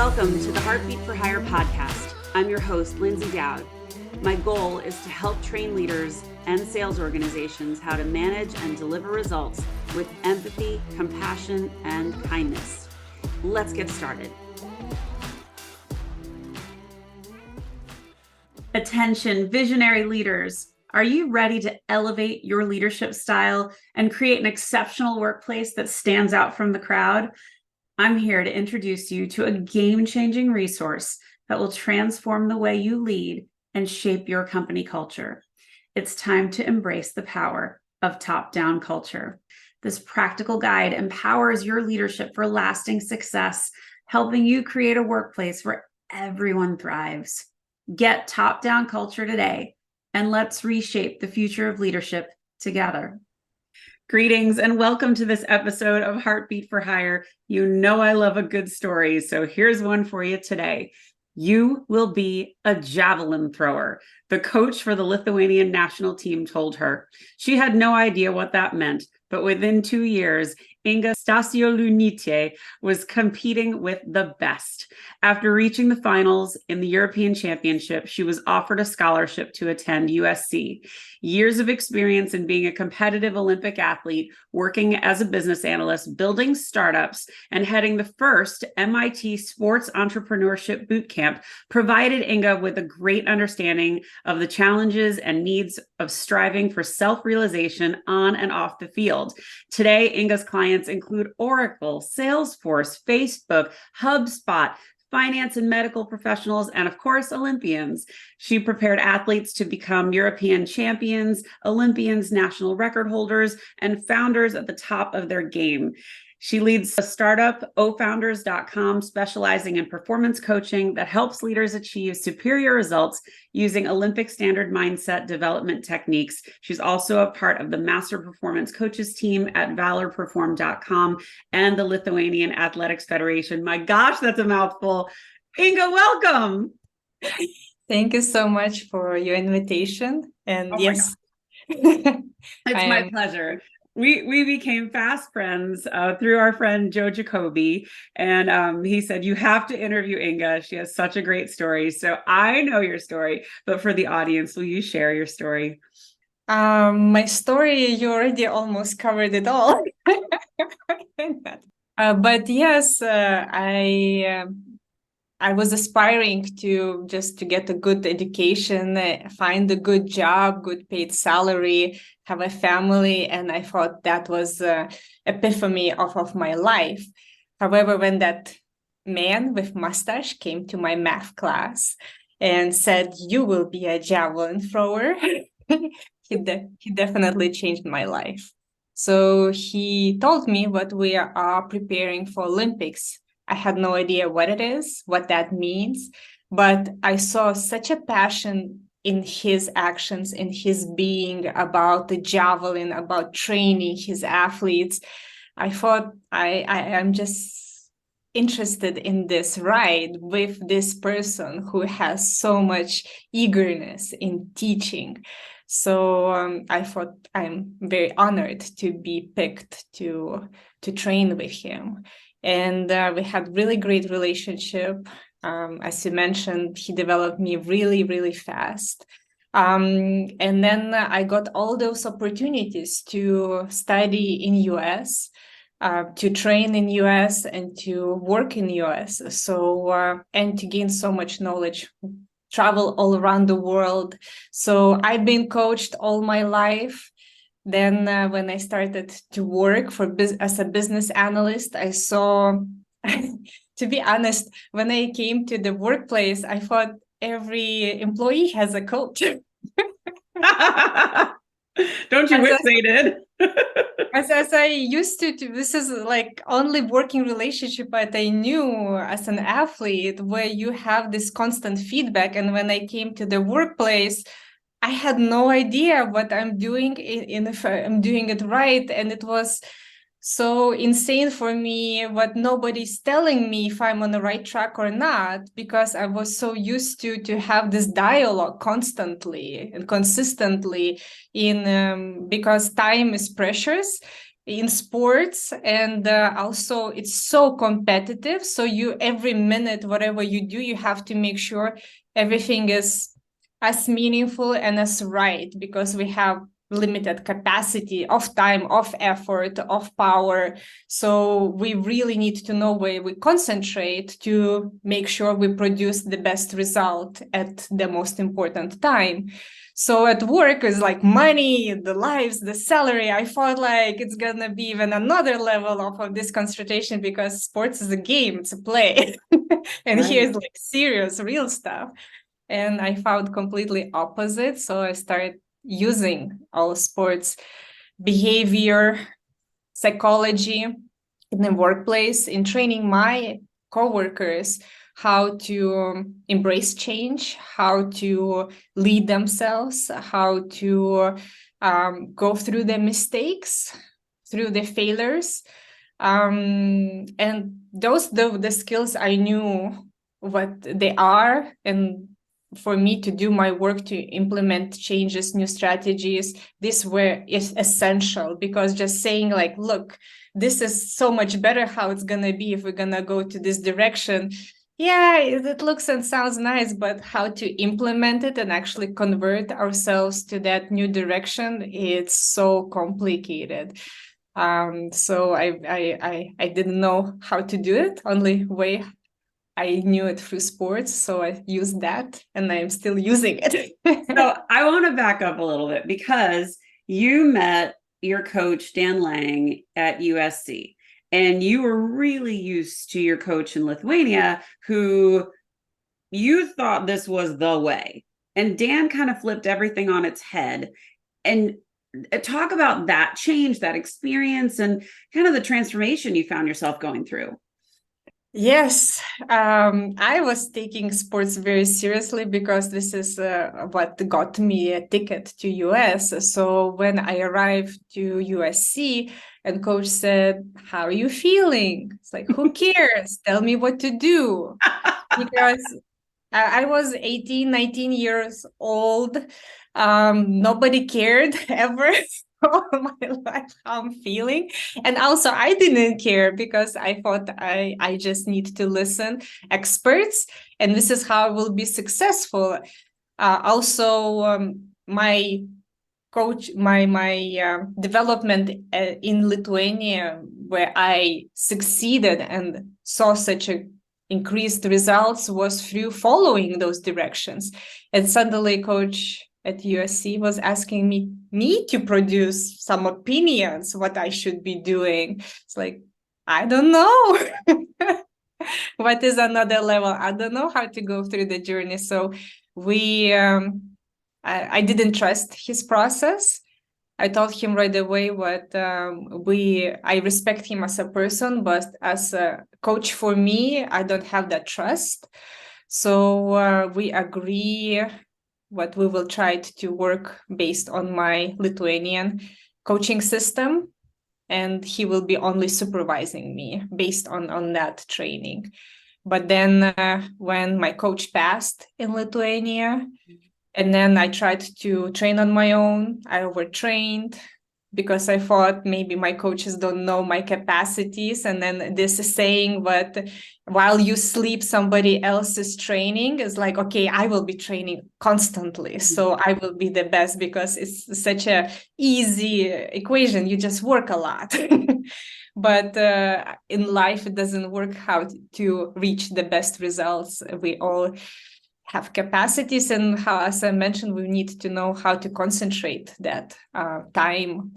Welcome to the Heartbeat for Hire podcast. I'm your host, Lyndsay Dowd. My goal is to help train leaders and sales organizations how to manage and deliver results with empathy, compassion, and kindness. Let's get started. Attention, visionary leaders. Are you ready to elevate your leadership style and create an exceptional workplace that stands out from the crowd? I'm here to introduce you to a game-changing resource that will transform the way you lead and shape your company culture. It's time to embrace the power of top-down culture. This practical guide empowers your leadership for lasting success, helping you create a workplace where everyone thrives. Get top-down culture today, and let's reshape the future of leadership together. Greetings and welcome to this episode of Heartbeat for Hire. You know I love a good story, so here's one for you today. You will be a javelin thrower, the coach for the Lithuanian national team told her. She had no idea what that meant, but within 2 years, Inga Stasiulionyte was competing with the best. After reaching the finals in the European Championship, she was offered a scholarship to attend USC. Years of experience in being a competitive Olympic athlete, working as a business analyst, building startups, and heading the first MIT Sports Entrepreneurship Bootcamp provided Inga with a great understanding of the challenges and needs of striving for self-realization on and off the field. Today, Inga's clients include Oracle, Salesforce, Facebook, HubSpot, finance and medical professionals, and of course, Olympians. She prepared athletes to become European champions, Olympians, national record holders, and founders at the top of their game. She leads a startup, ofounders.com, specializing in performance coaching that helps leaders achieve superior results using Olympic standard mindset development techniques. She's also a part of the Master Performance Coaches team at valorperform.com and the Lithuanian Athletics Federation. My gosh, that's a mouthful. Inga, welcome. Thank you so much for your invitation. And yes, it's my pleasure. We became fast friends through our friend Joe Jacoby, and he said, you have to interview Inga. She has such a great story. So I know your story, but for the audience, will you share your story? My story, you already almost covered it all. But yes, I was aspiring to get a good education, find a good job, good paid salary, have a family, and I thought that was epiphany of my life. However, when that man with mustache came to my math class and said, "You will be a javelin thrower," he definitely changed my life. So he told me what we are preparing for Olympics. I had no idea what it is, what that means, but I saw such a passion in his actions, in his being about the javelin, about training his athletes. I thought I'm just interested in this ride with this person who has so much eagerness in teaching. So I thought I'm very honored to be picked to train with him. And we had really great relationship. As you mentioned, he developed me really, really fast. And then I got all those opportunities to study in US, to train in US, and to work in US. So, and to gain so much knowledge, travel all around the world. So I've been coached all my life. Then when I started to work as a business analyst, I saw, to be honest, when I came to the workplace, I thought every employee has a coach. Don't you wish they did? As I used to, this is like only working relationship that I knew as an athlete, where you have this constant feedback. And when I came to the workplace, I had no idea what I'm doing if I'm doing it right. And it was so insane for me what nobody's telling me if I'm on the right track or not, because I was so used to have this dialogue constantly and consistently because time is precious. in sports, and also it's so competitive. So you every minute, whatever you do, you have to make sure everything is as meaningful and as right, because we have limited capacity of time, of effort, of power. So we really need to know where we concentrate to make sure we produce the best result at the most important time. So at work is like money, the lives, the salary. I thought like it's gonna be even another level of this concentration, because sports is a game, it's a play. And Right. here's like serious, real stuff. And I found completely opposite. So I started using all sports behavior, psychology in the workplace, in training my coworkers how to embrace change, how to lead themselves, how to go through their mistakes, through the failures. And those the skills I knew what they are, and for me to do my work to implement changes, new strategies, this is essential, because just saying like, look, this is so much better how it's going to be if we're going to go to this direction. Yeah, it looks and sounds nice, but how to implement it and actually convert ourselves to that new direction, it's so complicated. So I didn't know how to do it. Only way I knew it through sports, so I used that, and I'm still using it. So I want to back up a little bit, because you met your coach, Dan Lang, at USC, and you were really used to your coach in Lithuania, who you thought this was the way. And Dan kind of flipped everything on its head. And talk about that change, that experience, and kind of the transformation you found yourself going through. Yes, I was taking sports very seriously, because this is what got me a ticket to US. So when I arrived to USC and coach said, "How are you feeling?" It's like, who cares? Tell me what to do. Because I was 18, 19 years old. Nobody cared ever all my life how I'm feeling. And also I didn't care, because I thought I just need to listen experts, and this is how I will be successful. Also, my coach, my development in Lithuania, where I succeeded and saw such a increased results, was through following those directions. And suddenly coach at USC was asking me to produce some opinions what I should be doing. It's like, I don't know. What is another level? I don't know how to go through the journey. So I didn't trust his process. I told him right away what I respect him as a person, but as a coach for me, I don't have that trust. So we agree what we will try to work based on my Lithuanian coaching system, and he will be only supervising me based on that training. But then when my coach passed in Lithuania, and then I tried to train on my own, I overtrained, because I thought maybe my coaches don't know my capacities. And then this is saying, but while you sleep, somebody else is training. Is like, okay, I will be training constantly, so I will be the best, because it's such a easy equation. You just work a lot. But in life, it doesn't work how to reach the best results. We all have capacities, and how, as I mentioned, we need to know how to concentrate that time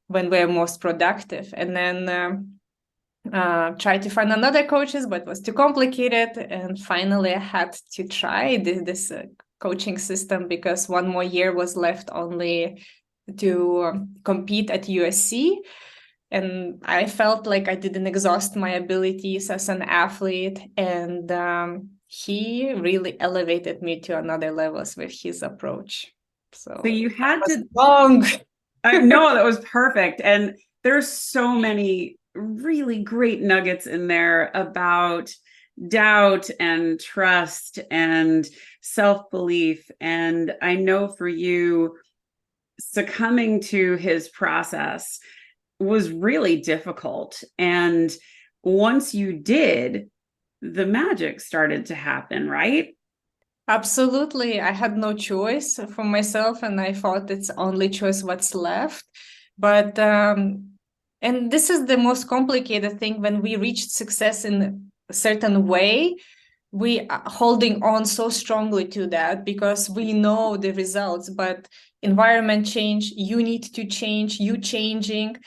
when we're most productive. And then try to find another coaches, but it was too complicated. And finally I had to try this coaching system, because one more year was left only to compete at USC. And I felt like I didn't exhaust my abilities as an athlete. And he really elevated me to another levels with his approach. So you had to long. No, that was perfect. And there's so many really great nuggets in there about doubt and trust and self-belief. And I know for you, succumbing to his process was really difficult. And once you did, the magic started to happen, right? Absolutely. I had no choice for myself, and I thought it's only choice what's left. But and this is the most complicated thing when we reach success in a certain way, we are holding on so strongly to that because we know the results, but environment change, you need to change, you changing,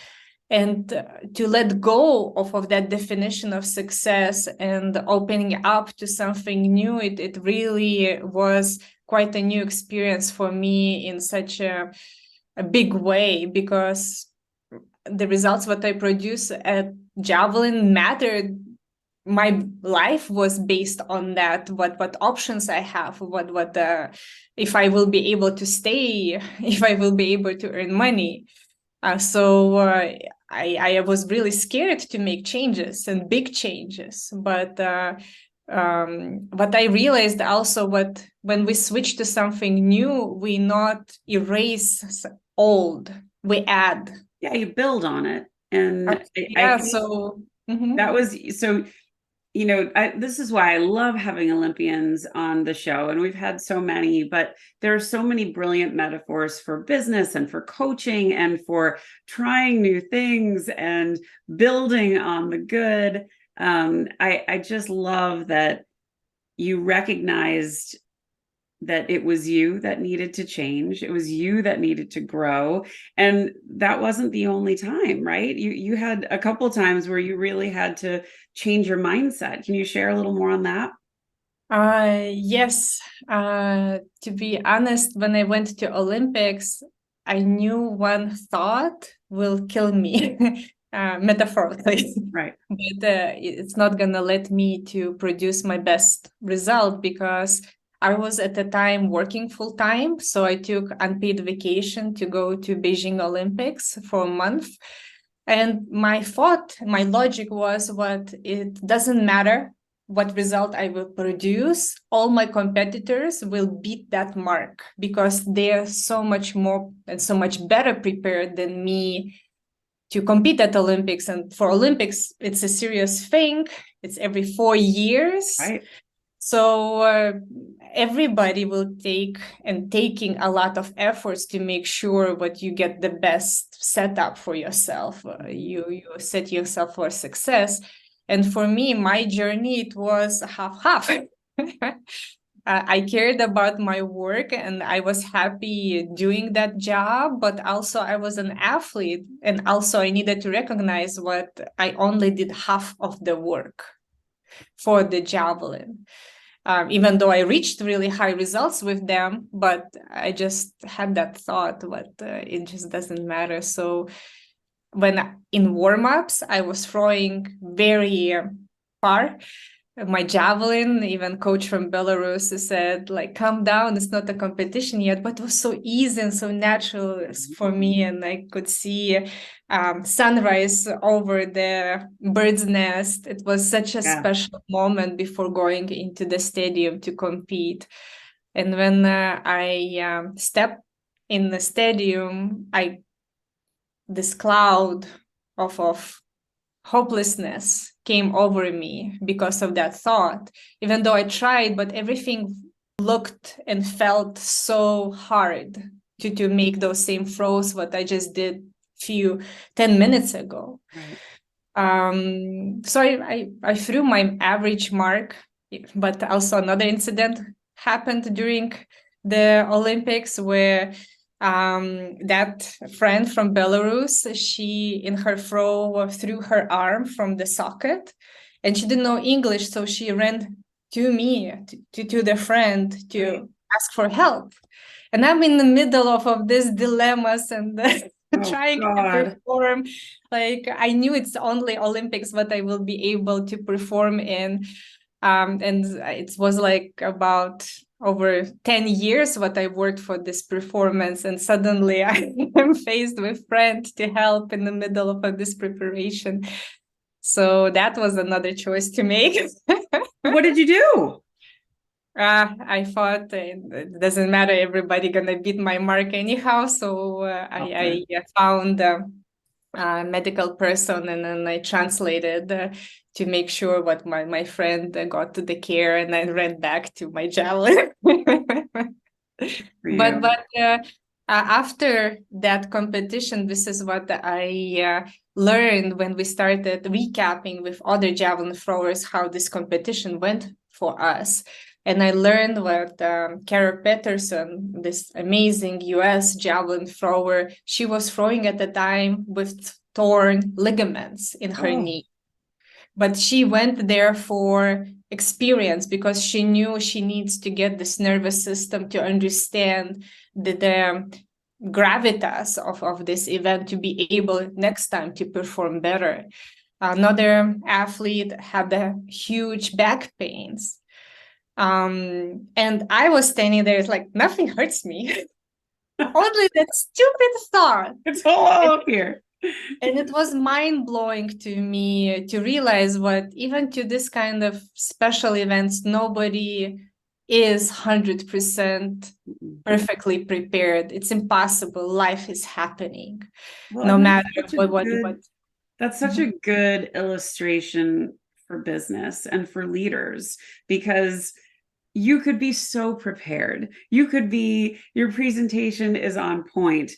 and to let go of that definition of success and opening up to something new, it really was quite a new experience for me in such a big way, because the results what I produce at Javelin mattered. My life was based on that, what options I have, what if I will be able to stay, if I will be able to earn money. So I was really scared to make changes and big changes, but what I realized also, when we switch to something new, we not erase old, we add. Yeah, you build on it. And I Yeah, think so that was so, this is why I love having Olympians on the show. And we've had so many, but there are so many brilliant metaphors for business and for coaching and for trying new things and building on the good. I just love that you recognized that it was you that needed to change. It was you that needed to grow. And that wasn't the only time, right? You had a couple times where you really had to change your mindset. Can you share a little more on that? yes. To be honest, when I went to Olympics, I knew one thought will kill me, metaphorically. Right. But it's not gonna let me to produce my best result, because I was at the time working full time. So I took unpaid vacation to go to Beijing Olympics for a month. And my thought, my logic was, what it doesn't matter what result I will produce, all my competitors will beat that mark because they're so much more and so much better prepared than me to compete at Olympics. And for Olympics, it's a serious thing. It's every 4 years. Right. So everybody will taking a lot of efforts to make sure that you get the best setup for yourself. You set yourself for success. And for me, my journey, it was half. I cared about my work and I was happy doing that job, but also I was an athlete, and also I needed to recognize what I only did half of the work for the Javelin. Even though I reached really high results with them, but I just had that thought, but it just doesn't matter. So when in warm-ups, I was throwing very far. My javelin, even coach from Belarus said, like, calm down, it's not a competition yet, but it was so easy and so natural for me. And I could see sunrise over the bird's nest. It was such a special moment before going into the stadium to compete. And when I stepped in the stadium, this cloud of hopelessness came over me because of that thought. Even though I tried, but everything looked and felt so hard to make those same throws what I just did 10 minutes ago. Right. So I threw my average mark, but also another incident happened during the Olympics where that friend from Belarus, she in her throw threw her arm from the socket, and she didn't know English, so she ran to me, to the friend, to ask for help. And I'm in the middle of these dilemmas and trying to perform. Like, I knew it's only Olympics what I will be able to perform in. And it was like about over 10 years what I worked for this performance, and suddenly I am faced with friends to help in the middle of this preparation. So that was another choice to make. What did you do? I thought it doesn't matter, everybody gonna beat my mark anyhow. So I found medical person, and then I translated to make sure what my friend got to the care, and I ran back to my javelin. But after that competition, this is what I learned when we started recapping with other javelin throwers how this competition went for us. And I learned what Kara Peterson, this amazing US javelin thrower, she was throwing at the time with torn ligaments in her knee. But she went there for experience because she knew she needs to get this nervous system to understand the gravitas of this event to be able next time to perform better. Another athlete had the huge back pains. And I was standing there, it's like, nothing hurts me. Only that stupid thought. It's all up here. And it was mind-blowing to me to realize what even to this kind of special events, nobody is 100% perfectly prepared. It's impossible. Life is happening. Well, no matter what. That's such a good illustration for business and for leaders, because you could be so prepared. You could be, your presentation is on point,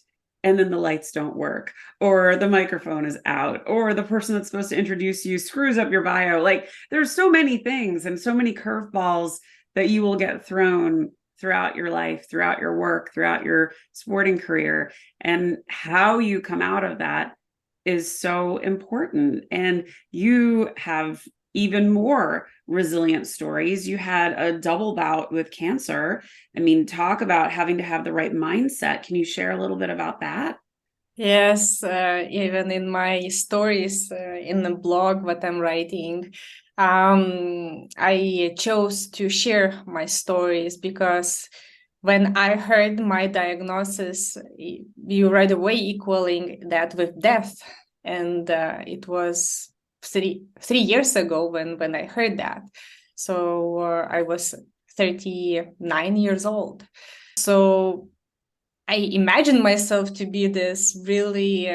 and then the lights don't work, or the microphone is out, or the person that's supposed to introduce you screws up your bio. Like, there's so many things and so many curveballs that you will get thrown throughout your life, throughout your work, throughout your sporting career. And how you come out of that is so important. And you have even more resilient stories. You had a double bout with cancer. I mean, talk about having to have the right mindset. Can you share a little bit about that? Yes, even in my stories in the blog, what I'm writing, I chose to share my stories because when I heard my diagnosis, you right away equaling that with death. And it was three years ago when I heard that. So I was 39 years old. So I imagined myself to be this really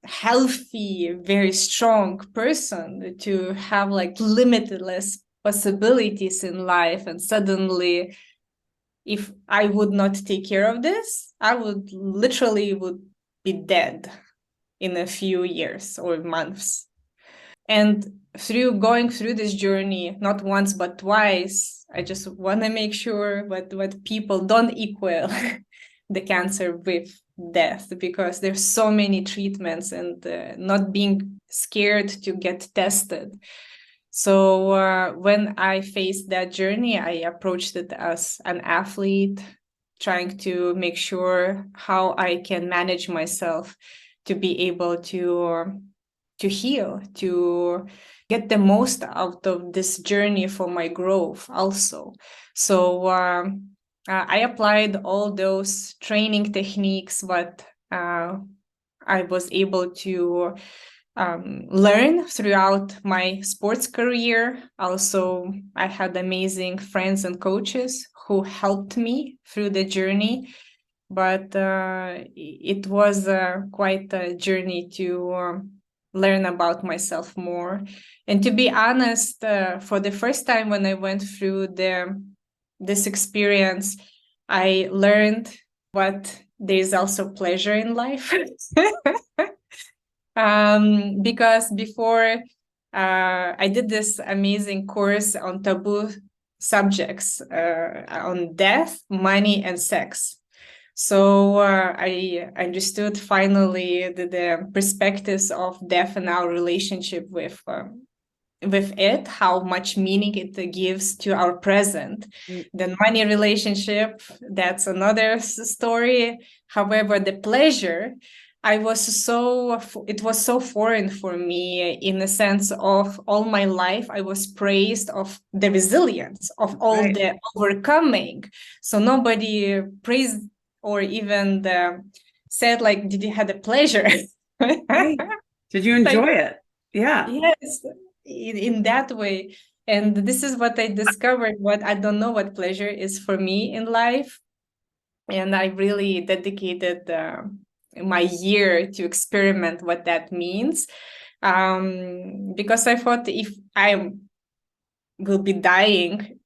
healthy, very strong person, to have like limitless possibilities in life. And suddenly, if I would not take care of this, I would be dead in a few years or months. And through going through this journey, not once, but twice, I just want to make sure what people don't equal the cancer with death, because there's so many treatments, and not being scared to get tested. So when I faced that journey, I approached it as an athlete, trying to make sure how I can manage myself to be able to heal, to get the most out of this journey for my growth also. So I applied all those training techniques, but I was able to learn throughout my sports career. Also, I had amazing friends and coaches who helped me through the journey. But it was quite a journey to learn about myself more. And to be honest, for the first time when I went through this experience, I learned what there's also pleasure in life. Because before I did this amazing course on taboo subjects on death, money, and sex. So I understood finally the perspectives of death and our relationship with it, how much meaning it gives to our present. The money relationship, that's another story. However, the pleasure, it was so foreign for me, in the sense of all my life I was praised of the resilience of all the overcoming. So nobody praised or even said like, did you have the pleasure? Right. Did you enjoy it? Yeah. Yes, in that way. And this is what I discovered, what I don't know what pleasure is for me in life. And I really dedicated my year to experiment what that means. Because I thought if I will be dying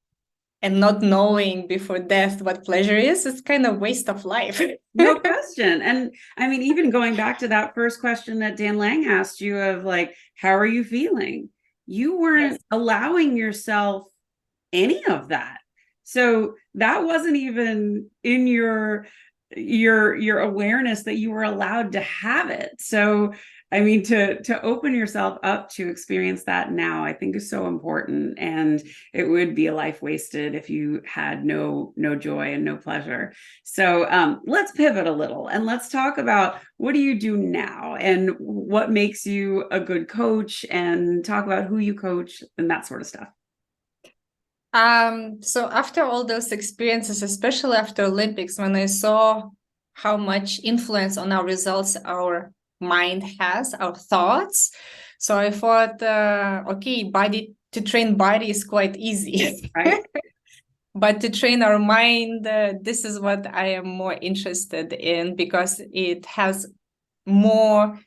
and not knowing before death what pleasure is, it's kind of waste of life. No question. And I mean, even going back to that first question that Dan Lang asked you of like, how are you feeling? You weren't Yes. allowing yourself any of that. So that wasn't even in your awareness that you were allowed to have it. So I mean, to open yourself up to experience that now, I think is so important. And it would be a life wasted if you had no joy and no pleasure. So let's pivot a little and let's talk about what do you do now and what makes you a good coach, and talk about who you coach and that sort of stuff. So after all those experiences, especially after Olympics, when I saw how much influence on our results our mind has, our thoughts, so I thought, okay, to train body is quite easy, Right. but to train our mind, this is what I am more interested in, because it has more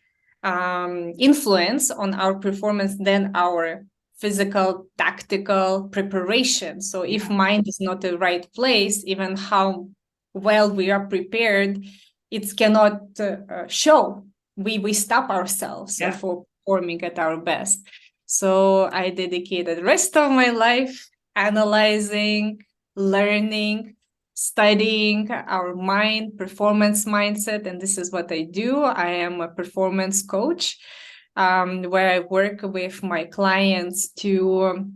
influence on our performance than our physical, tactical preparation. So if mind is not the right place, even how well we are prepared, it cannot show. We stop ourselves for performing at our best. So I dedicated the rest of my life analyzing, learning, studying our mind, performance mindset. And this is what I do. I am a performance coach, where I work with my clients to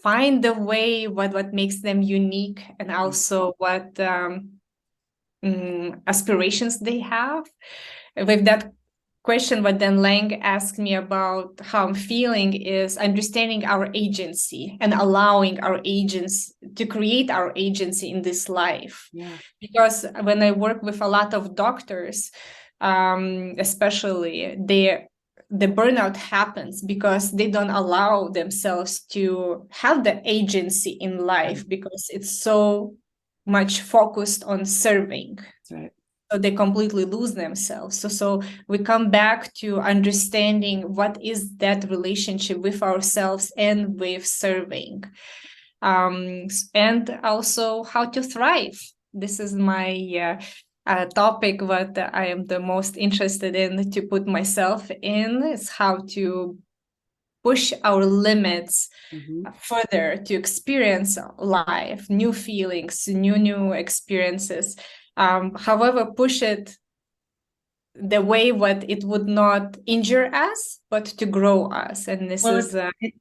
find the way what makes them unique, and also what aspirations they have. With that question, what Dan Lang asked me about how I'm feeling is understanding our agency and allowing our agents to create our agency in this life. Yeah. Because when I work with a lot of doctors, especially the burnout happens because they don't allow themselves to have the agency in life, because it's so much focused on serving. That's right. So they completely lose themselves. So we come back to understanding what is that relationship with ourselves and with serving, and also how to thrive. This is my topic what I am the most interested in to put myself in, is how to push our limits further, to experience life, new feelings, new experiences. However, push it the way what it would not injure us, but to grow us. And this is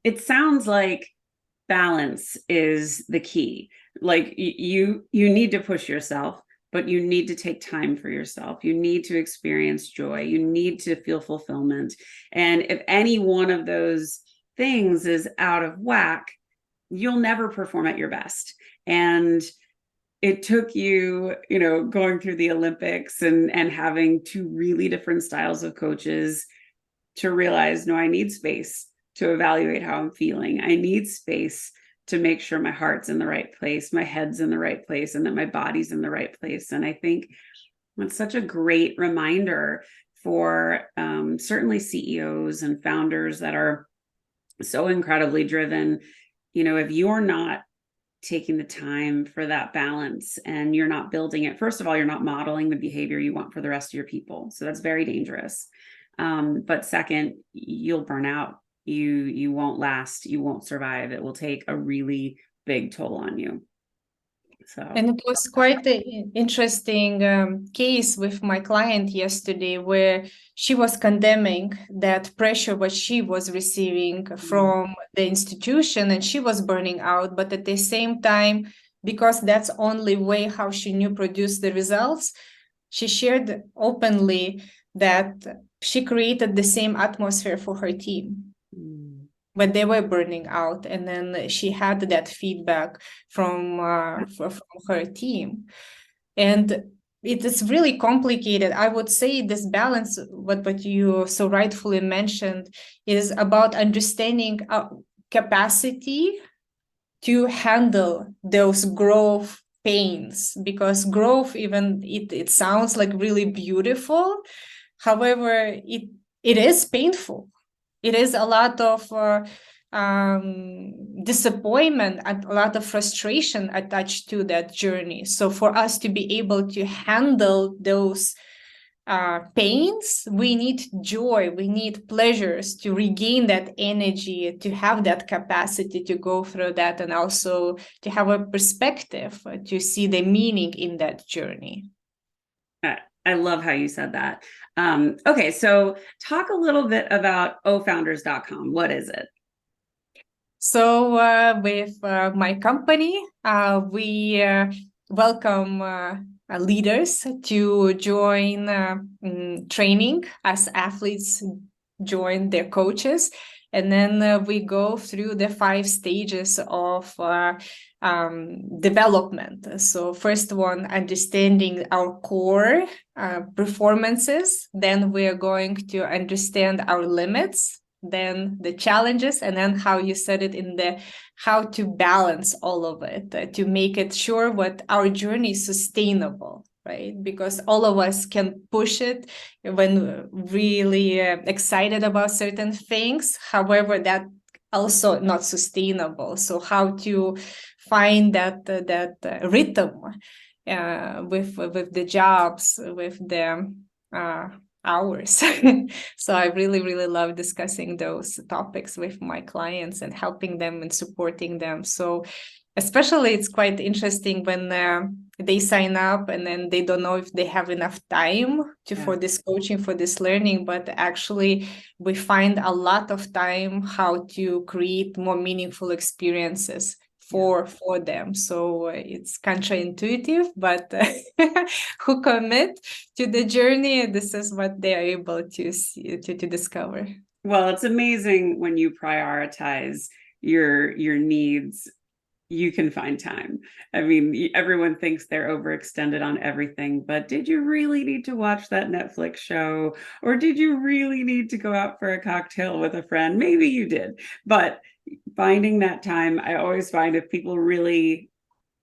it sounds like balance is the key. Like you need to push yourself, but you need to take time for yourself. You need to experience joy. You need to feel fulfillment. And if any one of those things is out of whack, you'll never perform at your best. And it took you, going through the Olympics and having two really different styles of coaches to realize, no, I need space to evaluate how I'm feeling. I need space to make sure my heart's in the right place, my head's in the right place, and that my body's in the right place. And I think it's such a great reminder for certainly CEOs and founders that are so incredibly driven. If you're not taking the time for that balance and you're not building it, first of all, you're not modeling the behavior you want for the rest of your people. So that's very dangerous. But second, you'll burn out. You won't last. You won't survive. It will take a really big toll on you. So, and it was quite an interesting case with my client yesterday, where she was condemning that pressure what she was receiving from the institution, and she was burning out. But at the same time, because that's only way how she knew produce the results, she shared openly that she created the same atmosphere for her team. But they were burning out, and then she had that feedback from her team, and it is really complicated. I would say this balance, what you so rightfully mentioned, is about understanding our capacity to handle those growth pains, because growth, even it sounds like really beautiful. However, it is painful. It is a lot of disappointment and a lot of frustration attached to that journey. So for us to be able to handle those pains, we need joy, we need pleasures to regain that energy, to have that capacity to go through that, and also to have a perspective to see the meaning in that journey. I love how you said that. Okay, so talk a little bit about ofounders.com. What is it? So with my company, we welcome leaders to join training as athletes join their coaches. And then we go through the 5 stages of development. So first one, understanding our core performances. Then we are going to understand our limits, then the challenges, and then how you said it in the how to balance all of it to make it sure what our journey is sustainable, right? Because all of us can push it when really excited about certain things. However, that also not sustainable. So how to find that rhythm with the jobs, with the hours. So I really love discussing those topics with my clients and helping them and supporting them. So especially it's quite interesting when they sign up and then they don't know if they have enough time for this coaching, for this learning, but actually we find a lot of time how to create more meaningful experiences for them. So it's counterintuitive, but who commit to the journey, this is what they are able to see, to discover. Well, it's amazing when you prioritize your needs, you can find time. I mean, everyone thinks they're overextended on everything, but did you really need to watch that Netflix show? Or did you really need to go out for a cocktail with a friend? Maybe you did, but finding that time, I always find if people really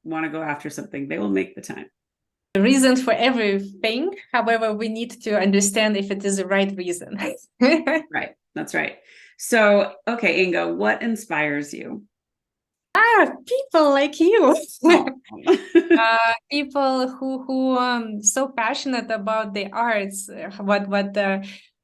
want to go after something, they will make the time. The reason for everything, however, we need to understand if it is the right reason. Right, that's right. So, okay, Inga, what inspires you? People like you. People who so passionate about the arts. What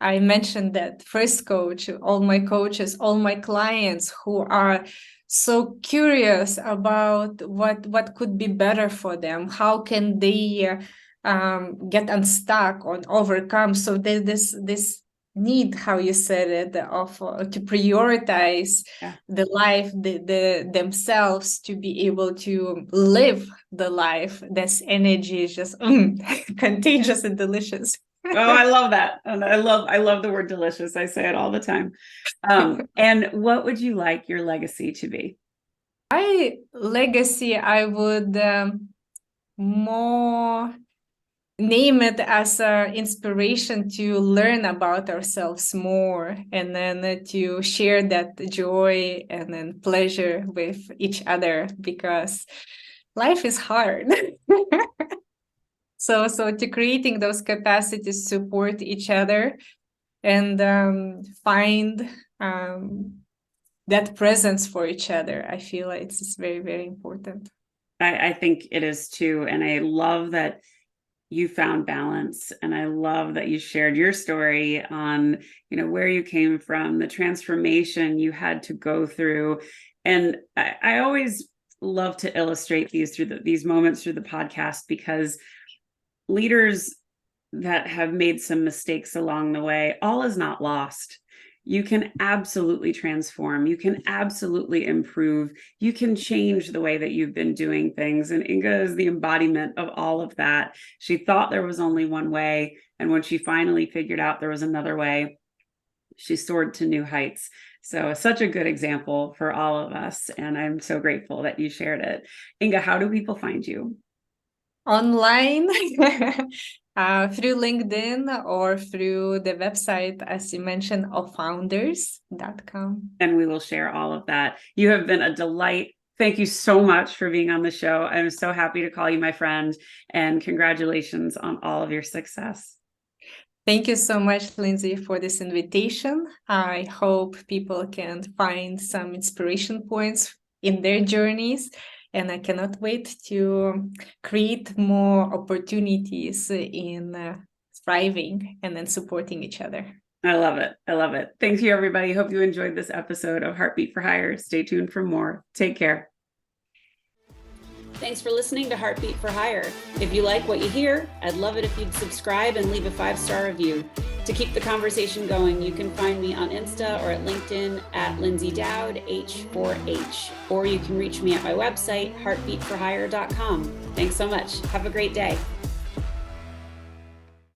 I mentioned, that first coach, all my coaches, all my clients who are so curious about what could be better for them. How can they get unstuck or overcome? So there's this need, how you said it, of to prioritize the life, the themselves, to be able to live the life. This energy is just contagious and delicious. Oh, I love that. And I love the word delicious. I say it all the time. And what would you like your legacy to be? My legacy, I would more name it as an inspiration to learn about ourselves more, and then to share that joy and then pleasure with each other, because life is hard. So to creating those capacities to support each other and find that presence for each other, I feel like it's very important. I think it is too. And I love that you found balance, and I love that you shared your story on, where you came from, the transformation you had to go through. And I always love to illustrate these moments through the podcast, because leaders that have made some mistakes along the way, all is not lost. You can absolutely transform. You can absolutely improve. You can change the way that you've been doing things. And Inga is the embodiment of all of that. She thought there was only one way. And when she finally figured out there was another way, she soared to new heights. So such a good example for all of us. And I'm so grateful that you shared it. Inga, how do people find you? Online. Through LinkedIn or through the website, as you mentioned, ofounders.com. And we will share all of that. You have been a delight Thank you so much for being on the show. I'm so happy to call you my friend, and congratulations on all of your success. Thank you so much, Lyndsay, for this invitation. I hope people can find some inspiration points in their journeys, and I cannot wait to create more opportunities in thriving and then supporting each other. I love it. I love it. Thank you, everybody. Hope you enjoyed this episode of Heartbeat for Hire. Stay tuned for more. Take care. Thanks for listening to Heartbeat for Hire. If you like what you hear, I'd love it if you'd subscribe and leave a 5-star review. To keep the conversation going, you can find me on Insta or at LinkedIn at Lyndsay Dowd, H4H, or you can reach me at my website, heartbeatforhire.com. Thanks so much. Have a great day.